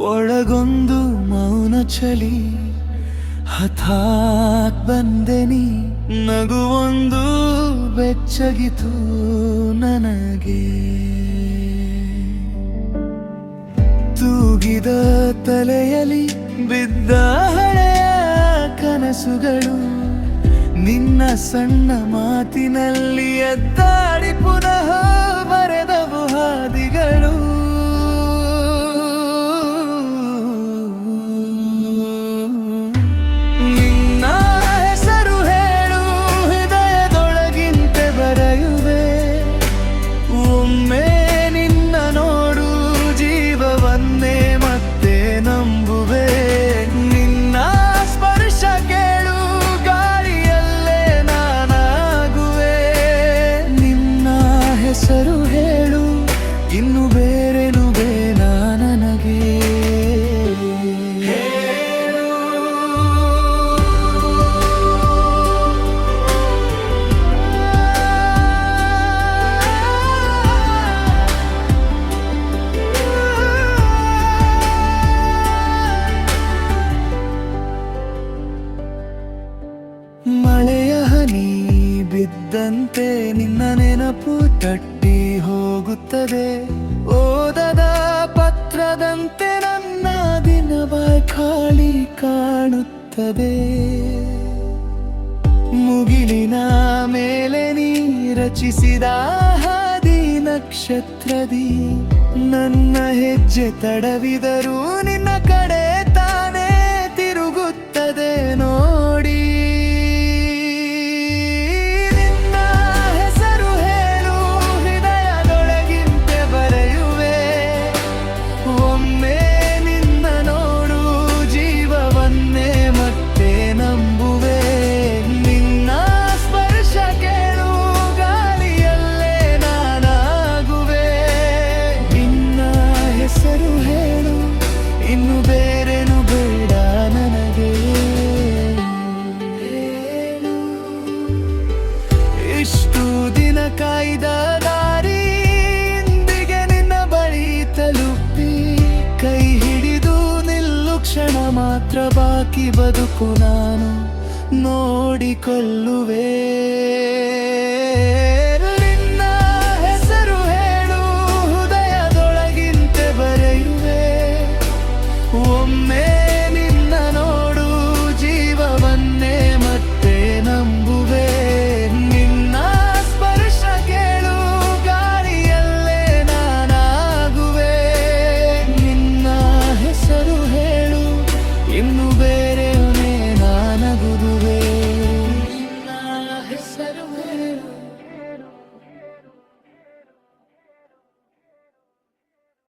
ಒಳಗೊಂದು ಮೌನ ಚಳಿ ಹಠಾತ್ ಬಂದೆನಿ ನಗುವೊಂದು ಬೆಚ್ಚಗಿತು ನನಗೆ ತೂಗಿದ ತಲೆಯಲ್ಲಿ ಬಿದ್ದ ಹಳೆಯ ಕನಸುಗಳು ನಿನ್ನ ಸಣ್ಣ ಮಾತಿನಲ್ಲಿ ಎದ್ದಾಡಿ ಪುನಃ ಬರೆದವು ಹಾದಿಗಳು ನಿನ್ನ ಹೆಸರು ಹೇಳು ಹೃದಯದೊಳಗಿಂತೆ ಬರೆಯುವೆ ಒಮ್ಮೆ ನಿನ್ನ ನೋಡು ಜೀವವನ್ನೇ ಮತ್ತೆ ನಂಬುವೆ ನಿನ್ನ ಸ್ಪರ್ಶ ಕೇಳು ಗಾಳಿಯಲ್ಲೇ ನಾನಾಗುವೆ ನಿನ್ನ ಹೆಸರು ಹೇಳು ಇನ್ನು ಬೇರೇನು ಬೇಡ ನನಗೆ ಮಳೆಯ ಹನಿ ಬಿದ್ದಂತೆ ನಿನ್ನ ನೆನಪು ತಟ್ಟಿ ಹೋಗುತ್ತದೆ ಓದದ ಪತ್ರದಂತೆ ನನ್ನ ದಿನವ ಖಾಲಿ ಕಾಣುತ್ತದೆ ಮುಗಿಲಿನ ಮೇಲೆ ನೀ ರಚಿಸಿದ ಹಾದಿ ನಕ್ಷತ್ರದಿ ನನ್ನ ಹೆಜ್ಜೆ ತಡವಿದರೂ ನಿನ್ನ ಕಡೆ ತಾನೇ ತಿರುಗುತ್ತದೆ ನೋಡಿ ಇನ್ನು ಬೇರೇನು ಬೇಡ ನನಗೆ ಇಷ್ಟು ದಿನ ಕಾಯ್ದ ದಾರಿ ಇಂದಿಗೆ ನಿನ್ನ ಬಳಿ ತಲುಪಿ ಕೈ ಹಿಡಿದು ನಿಲ್ಲು ಕ್ಷಣ ಮಾತ್ರ ಬಾಕಿ ಬದುಕು ನಾನು ನೋಡಿಕೊಳ್ಳುವೆ